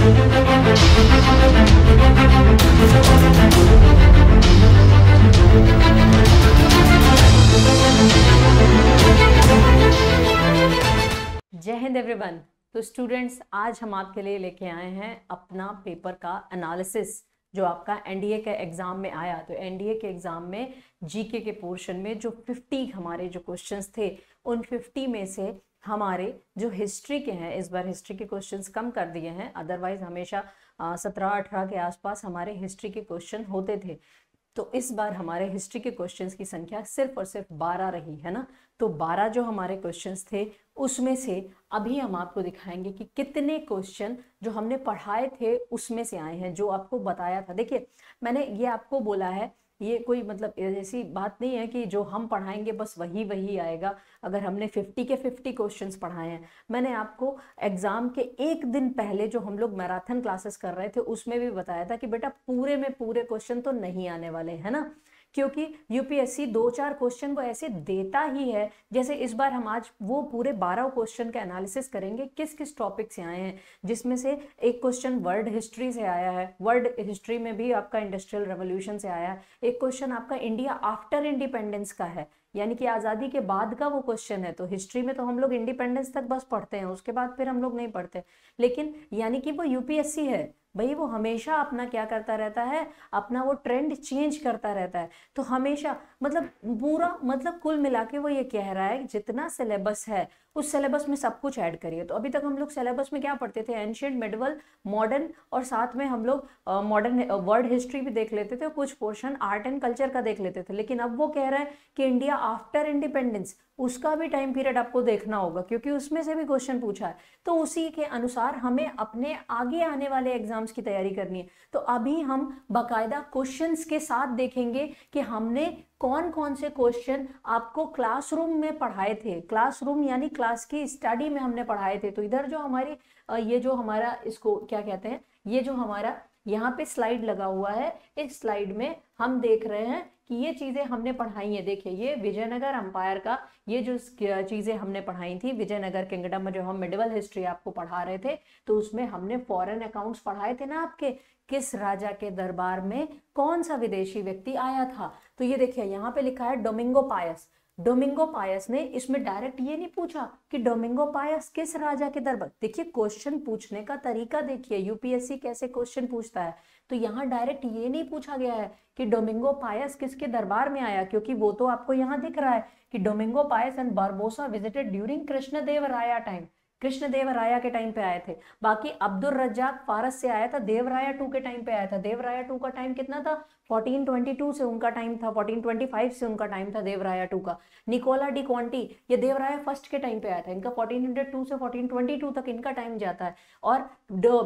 जय हिंद एवरीवन। तो स्टूडेंट्स, आज हम आपके लिए लेके आए हैं अपना पेपर का एनालिसिस जो आपका एनडीए के एग्जाम में आया। तो एनडीए के एग्जाम में जीके के पोर्शन में जो 50 हमारे जो क्वेश्चंस थे, उन 50 में से हमारे जो हिस्ट्री के हैं, इस बार हिस्ट्री के क्वेश्चंस कम कर दिए हैं। अदरवाइज हमेशा 17-18 के आसपास हमारे हिस्ट्री के क्वेश्चन होते थे। तो इस बार हमारे हिस्ट्री के क्वेश्चंस की संख्या सिर्फ और सिर्फ 12 रही है ना। तो 12 जो हमारे क्वेश्चंस थे, उसमें से अभी हम आपको दिखाएंगे कि कितने क्वेश्चन जो हमने पढ़ाए थे उसमें से आए हैं, जो आपको बताया था। देखिए, मैंने ये आपको बोला है, ये कोई मतलब ऐसी बात नहीं है कि जो हम पढ़ाएंगे बस वही आएगा। अगर हमने 50 के 50 क्वेश्चंस पढ़ाए हैं, मैंने आपको एग्जाम के एक दिन पहले जो हम लोग मैराथन क्लासेस कर रहे थे उसमें भी बताया था कि बेटा पूरे में पूरे क्वेश्चन तो नहीं आने वाले है ना, क्योंकि यूपीएससी 2-4 क्वेश्चन वो ऐसे देता ही है। जैसे इस बार हम आज वो पूरे 12 क्वेश्चन का एनालिसिस करेंगे, किस किस टॉपिक से आए हैं, जिसमें से एक क्वेश्चन वर्ल्ड हिस्ट्री से आया है, वर्ल्ड हिस्ट्री में भी आपका इंडस्ट्रियल रेवोल्यूशन से आया है। एक क्वेश्चन आपका इंडिया आफ्टर इंडिपेंडेंस का है, यानी कि आज़ादी के बाद का वो क्वेश्चन है। तो हिस्ट्री में तो हम लोग इंडिपेंडेंस तक बस पढ़ते हैं, उसके बाद फिर हम लोग नहीं पढ़ते। लेकिन यानी कि वो यूपीएससी है भाई, वो हमेशा अपना क्या करता रहता है, अपना वो ट्रेंड चेंज करता रहता है। तो हमेशा मतलब पूरा मतलब कुल मिला के वो ये कह रहा है जितना सिलेबस है उस सिलेबस में सब कुछ ऐड करिए। तो अभी तक हम लोग सिलेबस में क्या पढ़ते थे, एंशिएंट, मिडिवल, मॉडर्न, और साथ में हम लोग मॉडर्न वर्ल्ड हिस्ट्री भी देख लेते थे, कुछ पोर्शन आर्ट एंड कल्चर का देख लेते थे। लेकिन अब वो कह रहा है कि इंडिया आफ्टर इंडिपेंडेंस, उसका भी टाइम पीरियड आपको देखना होगा, क्योंकि उसमें से भी क्वेश्चन पूछा है। तो उसी के अनुसार हमें अपने आगे आने वाले एग्जाम्स की तैयारी करनी है। तो अभी हम बाकायदा क्वेश्चंस के साथ देखेंगे कि हमने कौन कौन से क्वेश्चन आपको क्लासरूम में पढ़ाए थे। क्लासरूम यानी क्लास की स्टडी में हमने पढ़ाए थे। तो इधर जो हमारी ये जो हमारा इसको क्या कहते हैं, ये जो हमारा यहाँ पे स्लाइड लगा हुआ है, इस स्लाइड में हम देख रहे हैं कि ये चीजें हमने पढ़ाई हैं। देखिए, ये विजयनगर अंपायर का ये जो चीजें हमने पढ़ाई थी, विजयनगर किंगडम में जो हम मिडिवल हिस्ट्री आपको पढ़ा रहे थे, तो उसमें हमने फॉरेन अकाउंट्स पढ़ाए थे ना आपके, किस राजा के दरबार में कौन सा विदेशी व्यक्ति आया था। तो ये देखिए यहाँ पे लिखा है डोमिंगो पायस। डोमिंगो पायस ने इसमें डायरेक्ट ये नहीं पूछा कि डोमिंगो पायस किस राजा के दरबार। देखिए क्वेश्चन पूछने का तरीका देखिए, यूपीएससी कैसे क्वेश्चन पूछता है। तो यहाँ डायरेक्ट ये नहीं पूछा गया है कि डोमिंगो पायस किसके दरबार में आया, क्योंकि वो तो आपको यहाँ दिख रहा है कि Domingo Paes and Barbosa visited during Krishnadevaraya time, Krishnadevaraya के टाइम पे आए थे। बाकी अब्दुल रज्जाक फारस से आया था, देवराया 2 के टाइम पे आया था। देवराया 2 का टाइम कितना था, 1422 से उनका टाइम था, 1425 से उनका टाइम था देवराया 2 का। निकोला डी क्वांटी ये देवराया फर्स्ट के टाइम पे आया था, इनका 1402 से 1422 तक इनका टाइम जाता है। और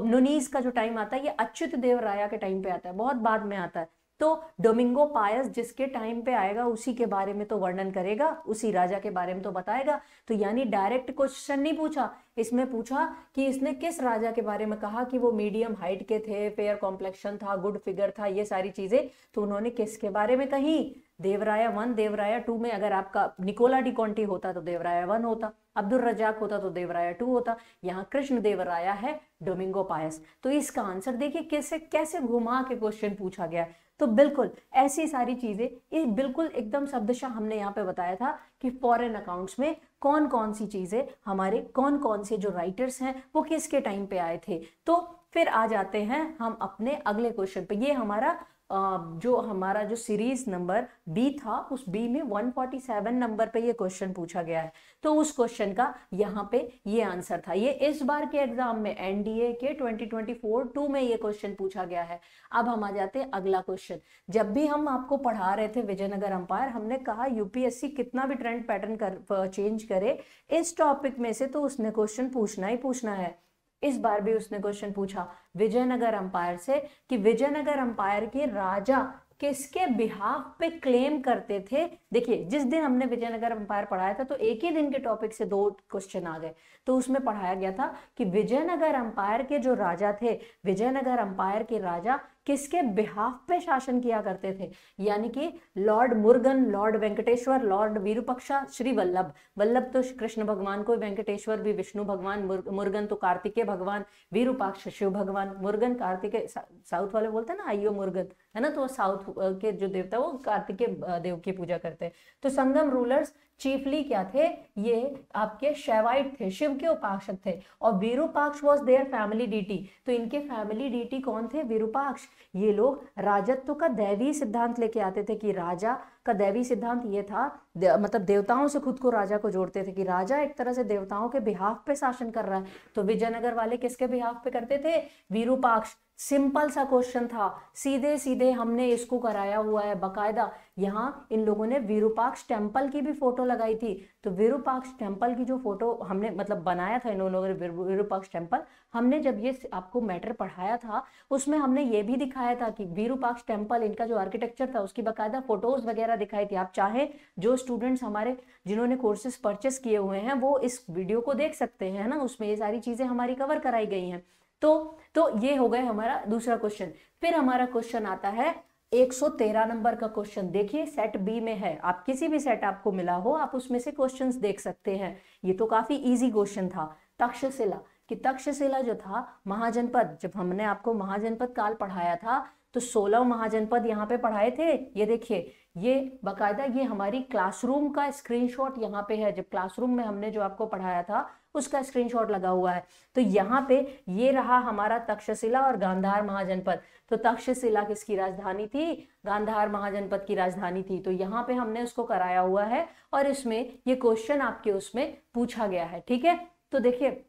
नुनीस का जो टाइम आता है ये अच्युत देवराया के टाइम पे आता है, बहुत बाद में आता है। तो डोमिंगो पायस जिसके टाइम पे आएगा उसी के बारे में तो वर्णन करेगा, उसी राजा के बारे में तो बताएगा। तो यानी डायरेक्ट क्वेश्चन नहीं पूछा, इसमें पूछा कि इसने किस राजा के बारे में कहा कि वो मीडियम हाइट के थे, फेयर कॉम्प्लेक्शन था, गुड फिगर था, ये सारी चीजें। तो उन्होंने किसके बारे में कही, देवराया 1, देवराया 2 में अगर आपका निकोला डी कॉन्टी होता तो देवराया 1 होता, अब्दुल रजाक होता तो देवराया 2 होता। यहाँ कृष्ण देवराया है, डोमिंगो पायस। तो इसका आंसर देखिए कैसे कैसे घुमा के क्वेश्चन पूछा गया। तो बिल्कुल ऐसी सारी चीजें, ये बिल्कुल एकदम शब्दशः हमने यहाँ पे बताया था कि फॉरेन अकाउंट्स में कौन कौन सी चीजें हमारे, कौन कौन से जो राइटर्स हैं वो किसके टाइम पे आए थे। तो फिर आ जाते हैं हम अपने अगले क्वेश्चन पे। ये हमारा जो सीरीज नंबर बी था, उस बी में 147 नंबर पे ये क्वेश्चन पूछा गया है। तो उस क्वेश्चन का यहाँ पे ये आंसर था। ये इस बार के एग्जाम में एनडीए के 2024-2 में ये क्वेश्चन पूछा गया है। अब हम आ जाते हैं अगला क्वेश्चन। जब भी हम आपको पढ़ा रहे थे विजयनगर अंपायर, हमने कहा यूपीएससी कितना भी ट्रेंड पैटर्न चेंज करे, इस टॉपिक में से तो उसने क्वेश्चन पूछना ही पूछना है। इस बार भी उसने क्वेश्चन पूछा विजयनगर अंपायर से कि विजयनगर अंपायर के राजा किसके बिहाफ पे क्लेम करते थे। देखिए जिस दिन हमने विजयनगर अंपायर पढ़ाया था तो एक ही दिन के टॉपिक से 2 क्वेश्चन आ गए। तो उसमें पढ़ाया गया था कि विजयनगर अंपायर के जो राजा थे, विजयनगर अंपायर के राजा किसके बिहाफ पे शासन किया करते थे, यानी कि lord Murugan, lord Venkateshwara, lord Virupaksha, Shri Vallabh. Vallabh तो कृष्ण भगवान को, वेंकटेश्वर भी विष्णु भगवान, मुर्गन तो कार्तिकेय भगवान, विरूपाक्ष शिव भगवान। मुर्गन कार्तिकेय, साउथ वाले बोलते हैं ना आइयो मुर्गन, है ना, तो साउथ के जो देवता वो कार्तिकेय देव की पूजा करते हैं। तो संगम रूलर्स चीफली क्या थे, ये आपके शैवाइट थे, शिव के उपासक थे। और Virupaksha was their family deity, तो इनके फैमिली डीटी कौन थे, विरूपाक्ष। ये लोग राजत्व का दैवी सिद्धांत लेके आते थे कि राजा का दैवी सिद्धांत ये था, मतलब देवताओं से खुद को राजा को जोड़ते थे कि राजा एक तरह से देवताओं के बिहाफ पे शासन कर रहा है। तो विजयनगर वाले किसके बिहाफ पे करते थे, विरूपाक्ष। सिंपल सा क्वेश्चन था, सीधे सीधे हमने इसको कराया हुआ है बकायदा। यहाँ इन लोगों ने विरूपाक्ष टेम्पल की भी फोटो लगाई थी। तो विरूपाक्ष टेम्पल की जो फोटो हमने मतलब बनाया था इन लोगों ने, विरूपाक्ष टेम्पल, हमने जब ये आपको मैटर पढ़ाया था उसमें हमने ये भी दिखाया था कि विरूपाक्ष टेम्पल, इनका जो आर्किटेक्चर था उसकी बाकायदा फोटोज वगैरह दिखाई थी। आप चाहे जो स्टूडेंट्स हमारे जिन्होंने कोर्सेज परचेस किए हुए हैं वो इस वीडियो को देख सकते हैं ना, उसमें ये सारी चीजें हमारी कवर कराई गई हैं। तो ये हो गए हमारा दूसरा क्वेश्चन। फिर हमारा क्वेश्चन आता है 113 नंबर का क्वेश्चन। देखिए सेट बी में है, आप किसी भी सेट आपको मिला हो आप उसमें से क्वेश्चंस देख सकते हैं। ये तो काफी इजी क्वेश्चन था। तक्षशिला, कि तक्षशिला जो था महाजनपद, जब हमने आपको महाजनपद काल पढ़ाया था तो 16 महाजनपद यहाँ पे पढ़ाए थे। ये देखिए ये बकायदा ये हमारी क्लासरूम का स्क्रीनशॉट यहाँ पे है, जब क्लासरूम में हमने जो आपको पढ़ाया था उसका स्क्रीनशॉट लगा हुआ है। तो यहाँ पे ये रहा हमारा तक्षशिला और गांधार महाजनपद। तो तक्षशिला किसकी राजधानी थी, गांधार महाजनपद की राजधानी थी। तो यहाँ पे हमने उसको कराया हुआ है और इसमें ये क्वेश्चन आपके उसमें पूछा गया है। ठीक है, तो देखिए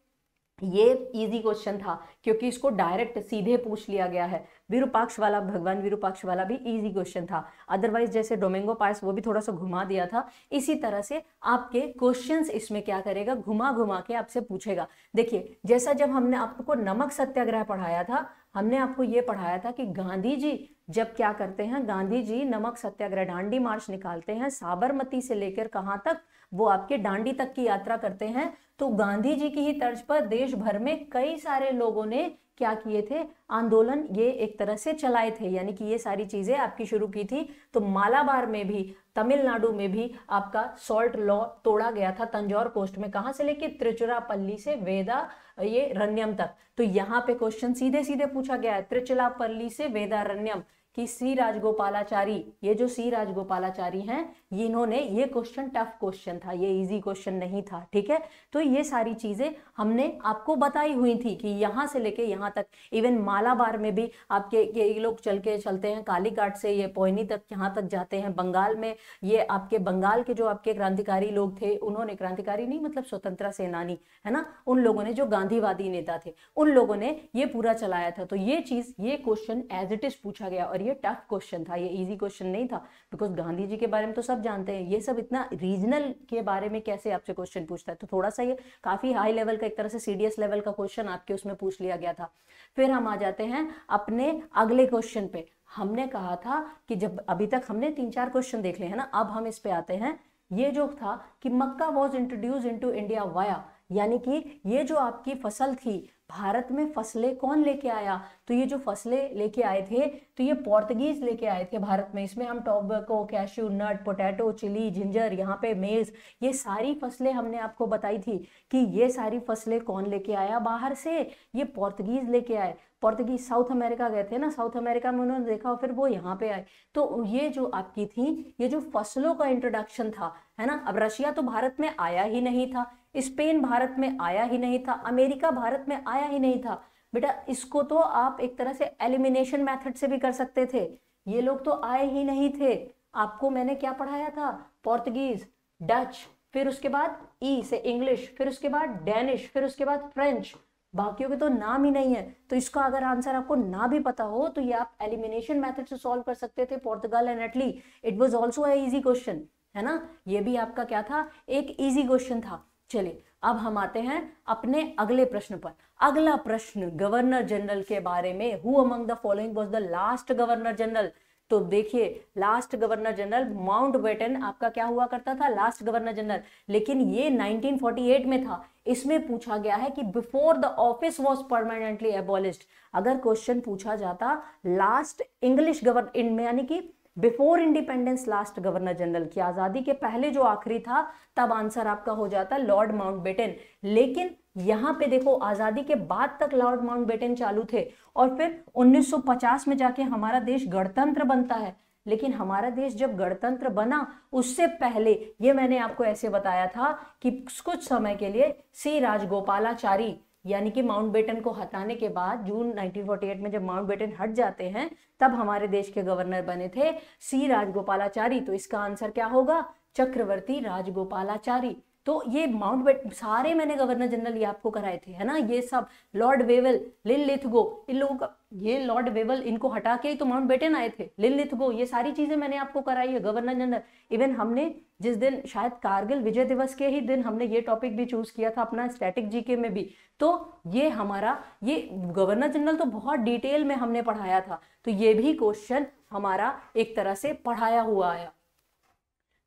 ये इजी क्वेश्चन था क्योंकि इसको डायरेक्ट सीधे पूछ लिया गया है। विरूपाक्ष वाला, भगवान विरूपाक्ष वाला भी इजी क्वेश्चन था। अदरवाइज जैसे डोमिंगो पास वो भी थोड़ा सा घुमा दिया था, इसी तरह से आपके क्वेश्चंस इसमें क्या करेगा, घुमा घुमा के आपसे पूछेगा। देखिए जैसा जब हमने आपको नमक सत्याग्रह पढ़ाया था, हमने आपको ये पढ़ाया था कि गांधी जी जब क्या करते हैं, गांधी जी नमक सत्याग्रह दांडी मार्च निकालते हैं, साबरमती से लेकर कहाँ तक, वो आपके दांडी तक की यात्रा करते हैं। तो गांधी जी की ही तर्ज पर देश भर में कई सारे लोगों ने क्या किए थे, आंदोलन ये एक तरह से चलाए थे, यानी कि ये सारी चीजें आपकी शुरू की थी। तो मालाबार में भी, तमिलनाडु में भी आपका सॉल्ट लॉ तोड़ा गया था तंजौर कोस्ट में, कहां से लेके त्रिचुरापल्ली से वेदा ये रण्यम तक। तो यहाँ पे क्वेश्चन सीधे सीधे पूछा गया है, त्रिचुरापल्ली से वेदारण्यम कि सी राजगोपालाचारी, ये जो सी राजगोपालाचारी हैं ये इन्होंने, ये क्वेश्चन टफ क्वेश्चन था, ये इजी क्वेश्चन नहीं था। ठीक है, तो ये सारी चीजें हमने आपको बताई हुई थी कि यहाँ से लेके यहाँ तक, इवन मालाबार में भी आपके ये लोग चलते हैं कालीघाट से ये पोयनी तक, यहाँ तक जाते हैं। बंगाल में ये आपके बंगाल के जो आपके क्रांतिकारी लोग थे, उन्होंने, क्रांतिकारी नहीं मतलब स्वतंत्रता सेनानी है ना, उन लोगों ने, जो गांधीवादी नेता थे उन लोगों ने ये पूरा चलाया था। तो ये चीज, ये क्वेश्चन एज इट इज पूछा गया और ये टफ क्वेश्चन था, ये इजी क्वेश्चन नहीं था। बिकॉज गांधी जी के बारे में तो सब जानते हैं, ये सब इतना रीजनल के बारे में कैसे आपसे क्वेश्चन पूछता है। तो थोड़ा सा ये काफी हाई लेवल का, एक तरह से सीडीएस लेवल का क्वेश्चन आपके उसमें पूछ लिया गया था। फिर हम आ जाते हैं अपने अगले क्वेश्चन पे। हमने कहा था कि जब अभी तक हमने 3-4 क्वेश्चन देख लिए हैं ना, अब हम इस पे आते हैं। ये जो था कि makka was introduced into India via, यानी कि ये जो आपकी फसल थी, भारत में फसलें कौन लेके आया, तो ये जो फसलें लेके आए थे तो ये पोर्तुगीज लेके आए थे भारत में। इसमें हम tobacco, cashew nut, potato, chilli, ginger, यहाँ पे मेज, ये सारी फसलें हमने आपको बताई थी कि ये सारी फसलें कौन लेके आया बाहर से, ये पोर्तुगीज लेके आए। पोर्तुगीज साउथ अमेरिका गए थे ना, साउथ अमेरिका में उन्होंने देखा, फिर वो यहाँ पे आए। तो ये जो आपकी थी, ये जो फसलों का इंट्रोडक्शन था, है ना। अब रशिया तो भारत में आया ही नहीं था, स्पेन भारत में आया ही नहीं था, अमेरिका भारत में आया ही नहीं था। बेटा इसको तो आप एक तरह से एलिमिनेशन मेथड से भी कर सकते थे, ये लोग तो आए ही नहीं थे। आपको मैंने क्या पढ़ाया था, पोर्तुगीज, डच, फिर उसके बाद ई से इंग्लिश, फिर उसके बाद डेनिश, फिर उसके बाद फ्रेंच, बाकियों के तो नाम ही नहीं है। तो इसका अगर आंसर आपको ना भी पता हो तो ये आप एलिमिनेशन मेथड से सॉल्व कर सकते थे, Portugal and Italy. It was also a easy question, है ना, ये भी आपका क्या था, एक इजी क्वेश्चन था। चलिए अब हम आते हैं अपने अगले प्रश्न पर। अगला प्रश्न गवर्नर जनरल के बारे में, who among the following was the last governor general. तो देखिए लास्ट गवर्नर जनरल माउंटबेटन आपका क्या हुआ करता था, लास्ट गवर्नर जनरल, लेकिन ये 1948 में था। इसमें पूछा गया है कि before the office was permanently abolished. अगर क्वेश्चन पूछा जाता लास्ट इंग्लिश गवर्नर यानी कि before independence last governor general की आजादी के पहले जो आखिरी था, तब आंसर आपका हो जाता लॉर्ड माउंटबेटन। लेकिन यहां पे देखो आजादी के बाद तक लॉर्ड माउंटबेटन चालू थे और फिर 1950 में जाके हमारा देश गणतंत्र बनता है। लेकिन हमारा देश जब गणतंत्र बना उससे पहले ये मैंने आपको ऐसे बताया था कि कुछ समय के लिए सी राजगोपालाचारी यानी कि माउंटबेटन को हटाने के बाद जून 1948 में जब माउंटबेटन हट जाते हैं तब हमारे देश के गवर्नर बने थे सी राजगोपालाचारी। तो इसका आंसर क्या होगा, चक्रवर्ती राजगोपालाचारी। तो ये माउंटबेटन सारे मैंने गवर्नर जनरल ये आपको कराए थे, है ना। ये सब लॉर्ड वेवल, लिनलिथगो, इन लोगों का, ये लॉर्ड वेवल इनको हटा के ही तो माउंटबेटन आए थे, लिनलिथगो, ये सारी चीजें मैंने आपको कराई है गवर्नर जनरल। इवन हमने जिस दिन शायद कारगिल विजय दिवस के ही दिन हमने ये टॉपिक भी चूज किया था अपना स्टैटिक जीके में भी। तो ये हमारा ये गवर्नर जनरल तो बहुत डिटेल में हमने पढ़ाया था। तो ये भी क्वेश्चन हमारा एक तरह से पढ़ाया हुआ आया।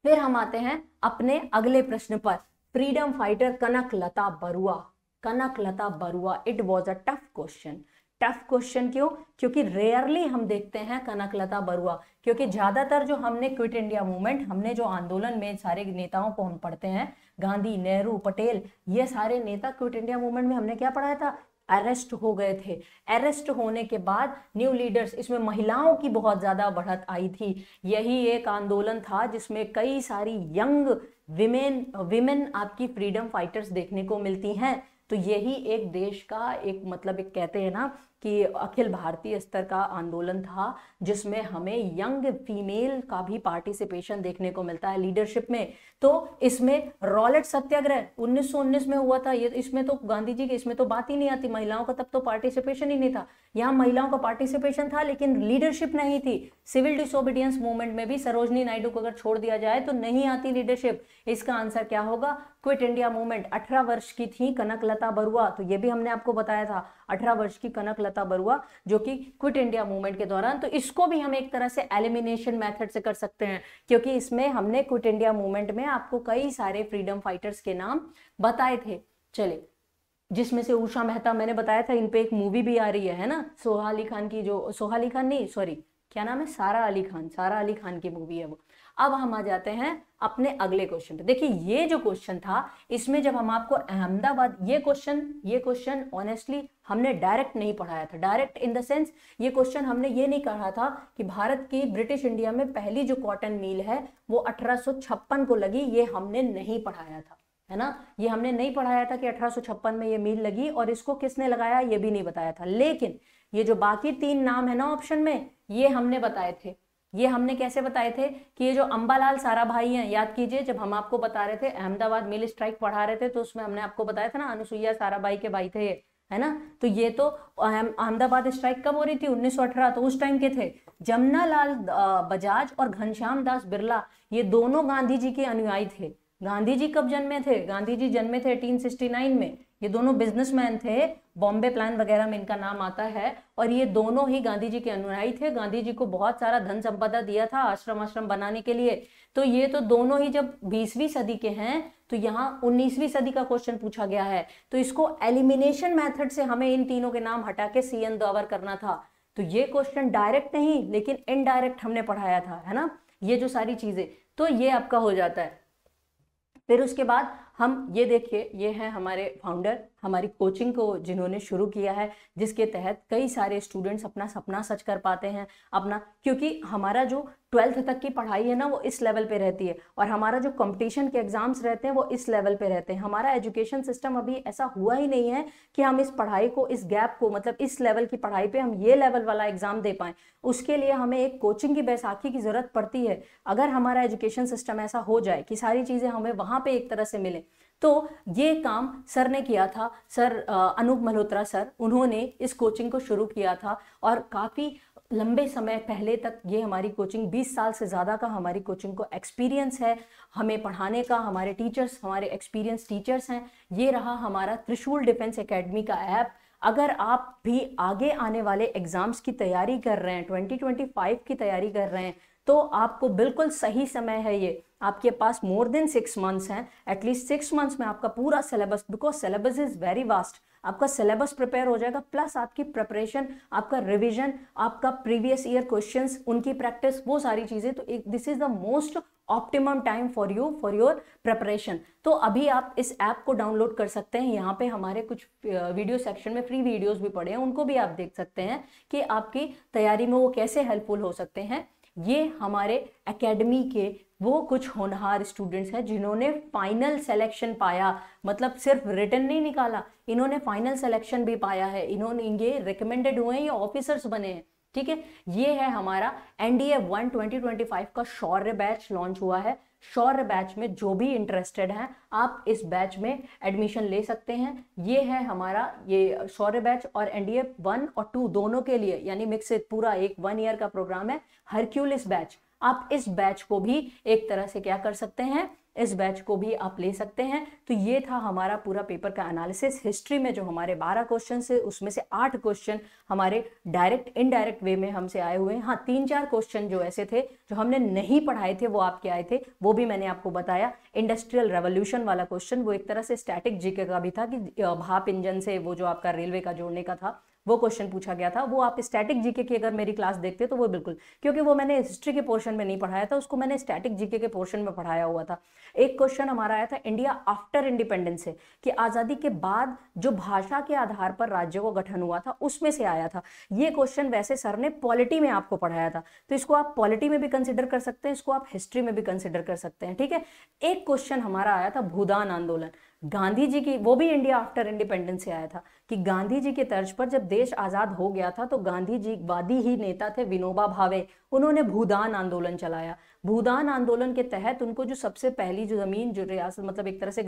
फिर हम आते हैं अपने अगले प्रश्न पर। Freedom fighter Kanaklata Barua, Kanaklata Barua, it was a tough question. Tough question क्यों, क्योंकि रेयरली हम देखते हैं कनकलता बरुआ, क्योंकि ज्यादातर जो हमने क्विट इंडिया मूवमेंट, हमने जो आंदोलन में सारे नेताओं को हम पढ़ते हैं, गांधी, नेहरू, पटेल, ये सारे नेता क्विट इंडिया मूवमेंट में हमने क्या पढ़ाया था, अरेस्ट हो गए थे। अरेस्ट होने के बाद न्यू लीडर्स, इसमें महिलाओं की बहुत ज्यादा बढ़त आई थी। यही एक आंदोलन था जिसमें कई सारी यंग विमेन आपकी फ्रीडम फाइटर्स देखने को मिलती हैं। तो यही एक देश का एक मतलब एक कहते हैं ना कि अखिल भारतीय स्तर का आंदोलन था जिसमें हमें यंग फीमेल का भी पार्टिसिपेशन देखने को मिलता है लीडरशिप में। तो इसमें रॉलेट सत्याग्रह 1919 में हुआ था। ये इसमें तो गांधी जी के इसमें तो बात ही नहीं आती, महिलाओं का तब तो पार्टिसिपेशन ही नहीं था। यहाँ महिलाओं का पार्टिसिपेशन था लेकिन लीडरशिप नहीं थी। सिविल डिसोबीडियंस मूवमेंट में भी सरोजनी नायडू को अगर छोड़ दिया जाए तो नहीं आती लीडरशिप। इसका आंसर क्या होगा, क्विट इंडिया मूवमेंट। 18 वर्ष की थी कनकलता बरुआ, तो ये भी हमने आपको बताया था 18 वर्ष की कनकलता बरुआ जो कि क्विट इंडिया मूवमेंट के दौरान। तो इसको भी हम एक तरह से एलिमिनेशन मेथड से कर सकते हैं क्योंकि इसमें हमने क्विट इंडिया मूवमेंट में आपको कई सारे फ्रीडम फाइटर्स के नाम बताए थे। चले, जिसमें से उषा मेहता मैंने बताया था, इन पे एक मूवी भी आ रही है ना, सोहा अली खान की, जो सोहा अली खान नहीं सॉरी क्या नाम है, सारा अली खान, सारा अली खान की मूवी है वो। अब हम आ जाते हैं अपने अगले क्वेश्चन पे। देखिए ये जो क्वेश्चन था इसमें जब हम आपको अहमदाबाद, ये क्वेश्चन ऑनेस्टली हमने डायरेक्ट नहीं पढ़ाया था। डायरेक्ट इन द सेंस ये क्वेश्चन हमने ये नहीं कहा था कि भारत की ब्रिटिश इंडिया में पहली जो कॉटन मिल है वो 1856 को लगी, ये हमने नहीं पढ़ाया था, है ना। ये हमने नहीं पढ़ाया था कि 1856 में ये मिल लगी और इसको किसने लगाया ये भी नहीं बताया था। लेकिन ये जो बाकी 3 नाम है ना ऑप्शन में, ये हमने बताए थे। ये हमने कैसे बताए थे कि ये जो अंबालाल साराभाई हैं, याद कीजिए जब हम आपको बता रहे थे अहमदाबाद मिल स्ट्राइक पढ़ा रहे थे तो उसमें हमने आपको बताया था ना अनुसुईया साराभाई के भाई थे, है ना। तो ये तो अहमदाबाद स्ट्राइक कब हो रही थी, 1918, तो उस टाइम के थे जमनालाल बजाज और घनश्याम दास बिरला, ये दोनों गांधी जी के अनुयायी थे। गांधी जी कब जन्मे थे, गांधी जी जन्मे थे 1869 में। ये दोनों बिजनेसमैन थे, बॉम्बे प्लान वगैरह में इनका नाम आता है, और ये दोनों ही गांधी जी के अनुयायी थे। गांधी जी को बहुत सारा धन संपदा दिया था आश्रम बनाने के लिए। तो ये तो दोनों ही जब 20वीं सदी के हैं तो यहाँ 19वीं सदी का क्वेश्चन पूछा गया है, तो इसको एलिमिनेशन मेथड से हमें इन तीनों के नाम हटा के CN दावर करना था। तो ये क्वेश्चन डायरेक्ट नहीं लेकिन इनडायरेक्ट हमने पढ़ाया था, है ना, ये जो सारी चीजें, तो ये आपका हो जाता है। फिर उसके बाद हम ये देखिए, ये है हमारे फाउंडर, हमारी कोचिंग को जिन्होंने शुरू किया है, जिसके तहत कई सारे स्टूडेंट्स अपना सपना सच कर पाते हैं अपना, क्योंकि हमारा जो 12th तक की पढ़ाई है ना वो इस लेवल पे रहती है और हमारा जो कंपटीशन के एग्जाम्स रहते हैं वो इस लेवल पे रहते हैं। हमारा एजुकेशन सिस्टम अभी ऐसा हुआ ही नहीं है कि हम इस पढ़ाई को, इस गैप को, मतलब इस लेवल की पढ़ाई पे हम ये लेवल वाला एग्जाम दे पाएं। उसके लिए हमें एक कोचिंग की बैसाखी की जरूरत पड़ती है। अगर हमारा एजुकेशन सिस्टम ऐसा हो जाए कि सारी चीजें हमें वहां पे एक तरह से मिले, तो ये काम सर ने किया था। सर अनूप मल्होत्रा सर, उन्होंने इस कोचिंग को शुरू किया था और काफ़ी लंबे समय पहले तक ये हमारी कोचिंग, 20 साल से ज़्यादा का हमारी कोचिंग को एक्सपीरियंस है हमें पढ़ाने का। हमारे टीचर्स हमारे एक्सपीरियंस टीचर्स हैं। ये रहा हमारा त्रिशूल डिफेंस एकेडमी का ऐप। अगर आप भी आगे आने वाले एग्जाम्स की तैयारी कर रहे हैं, 2025 की तैयारी कर रहे हैं, तो आपको बिल्कुल सही समय है ये। आपके पास मोर देन 6 मंथ्स हैं, एटलीस्ट 6 मंथ्स में आपका पूरा syllabus, because syllabus is very vast, आपका सिलेबस प्रिपेयर हो जाएगा, प्लस आपकी प्रिपरेशन, आपका रिवीजन, आपका प्रीवियस ईयर क्वेश्चंस, उनकी प्रैक्टिस, वो सारी चीजें। तो this is the most optimum time for you for your preparation. तो अभी आप इस ऐप को डाउनलोड कर सकते हैं। यहाँ पे हमारे कुछ वीडियो सेक्शन में फ्री वीडियोस भी पड़े हैं, उनको भी आप देख सकते हैं कि आपकी तैयारी में वो कैसे हेल्पफुल हो सकते हैं। ये हमारे एकेडमी के वो कुछ होनहार स्टूडेंट्स हैं जिन्होंने फाइनल सिलेक्शन पाया, मतलब सिर्फ रिटन नहीं निकाला, इन्होंने फाइनल सिलेक्शन भी पाया है, इन्होंने ये रिकमेंडेड हुए हैं, ये ऑफिसर्स बने हैं। ठीक है, ये है हमारा NDA 1 2025 का शौर्य बैच लॉन्च हुआ है। शौर्य बैच में जो भी इंटरेस्टेड हैं आप इस बैच में एडमिशन ले सकते हैं। ये है हमारा ये शौर्य बैच, और NDA 1 और 2 दोनों के लिए, यानी मिक्स पूरा एक 1 ईयर का प्रोग्राम है। हरक्यूलिस बैच, आप इस बैच को भी एक तरह से क्या कर सकते हैं, इस बैच को भी आप ले सकते हैं। तो ये था हमारा पूरा पेपर का एनालिसिस। हिस्ट्री में जो हमारे 12 क्वेश्चन है उसमें से 8 क्वेश्चन हमारे डायरेक्ट इनडायरेक्ट वे में हमसे आए हुए हैं। हाँ, 3-4 क्वेश्चन जो ऐसे थे जो हमने नहीं पढ़ाए थे वो आपके आए थे, वो भी मैंने आपको बताया। इंडस्ट्रियल रेवोल्यूशन वाला क्वेश्चन वो एक तरह से स्टैटिक जीके का भी था कि भाप इंजन से वो जो आपका रेलवे का जोड़ने का था वो क्वेश्चन पूछा गया था। वो आप स्टैटिक जीके की अगर मेरी क्लास देखते तो वो बिल्कुल, क्योंकि वो मैंने हिस्ट्री के पोर्शन में नहीं पढ़ाया था, उसको मैंने स्टैटिक जीके के पोर्शन में पढ़ाया हुआ था। एक क्वेश्चन हमारा आया था इंडिया आफ्टर इंडिपेंडेंस से, कि आज़ादी के बाद जो भाषा के आधार पर राज्यों का गठन हुआ था उसमें से आया था। ये क्वेश्चन वैसे सर ने पॉलिटी में आपको पढ़ाया था, तो इसको आप पॉलिटी में भी कंसिडर कर सकते हैं, इसको आप हिस्ट्री में भी कंसिडर कर सकते हैं। ठीक है, एक क्वेश्चन हमारा आया था भूदान आंदोलन, गांधी जी की, वो भी इंडिया आफ्टर इंडिपेंडेंस से आया था, कि गांधी जी के तर्ज पर जब देश आजाद हो गया था तो गांधी जी वादी ही नेता थे विनोबा भावे, उन्होंने भूदान आंदोलन चलाया। भूदान आंदोलन के तहत उनको जो सबसे पहली जो जमीन, जो रियासत, मतलब एक तरह से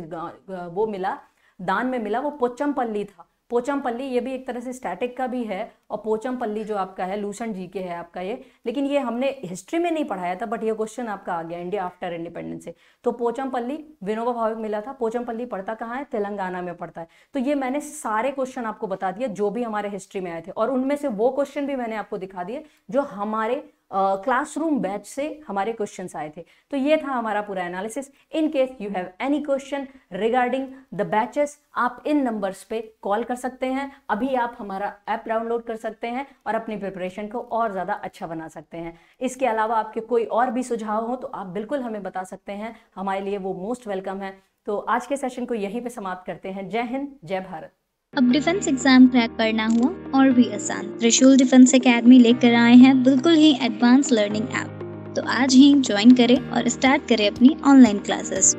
वो मिला, दान में मिला, वो पोचमपल्ली था। पोचमपल्ली ये भी एक तरह से स्टैटिक का भी है, और पोचमपल्ली जो आपका है लूसेंट जी के है आपका ये, लेकिन ये हमने हिस्ट्री में नहीं पढ़ाया था, बट ये क्वेश्चन आपका आ गया इंडिया आफ्टर इंडिपेंडेंस से। तो पोचमपल्ली विनोबा भावे मिला था। पोचमपल्ली पड़ता कहाँ है, तेलंगाना में पड़ता है। तो ये मैंने सारे क्वेश्चन आपको बता दिए जो भी हमारे हिस्ट्री में आए थे, और उनमें से वो क्वेश्चन भी मैंने आपको दिखा दिए जो हमारे क्लासरूम बैच से हमारे क्वेश्चंस आए थे। तो ये था हमारा पूरा analysis. In case you have any question regarding the batches, आप इन नंबर्स पे कॉल कर सकते हैं। अभी आप हमारा ऐप डाउनलोड कर सकते हैं और अपनी प्रिपरेशन को और ज़्यादा अच्छा बना सकते हैं। इसके अलावा आपके कोई और भी सुझाव हो तो आप बिल्कुल हमें बता सकते हैं, हमारे लिए वो मोस्ट वेलकम है। तो आज के सेशन को यहीं पे समाप्त करते हैं। जय हिंद, जय भारत। अब डिफेंस एग्जाम क्रैक करना हुआ और भी आसान, त्रिशूल डिफेंस एकेडमी लेकर आए हैं बिल्कुल ही एडवांस लर्निंग ऐप। तो आज ही ज्वाइन करें और स्टार्ट करें अपनी ऑनलाइन क्लासेस।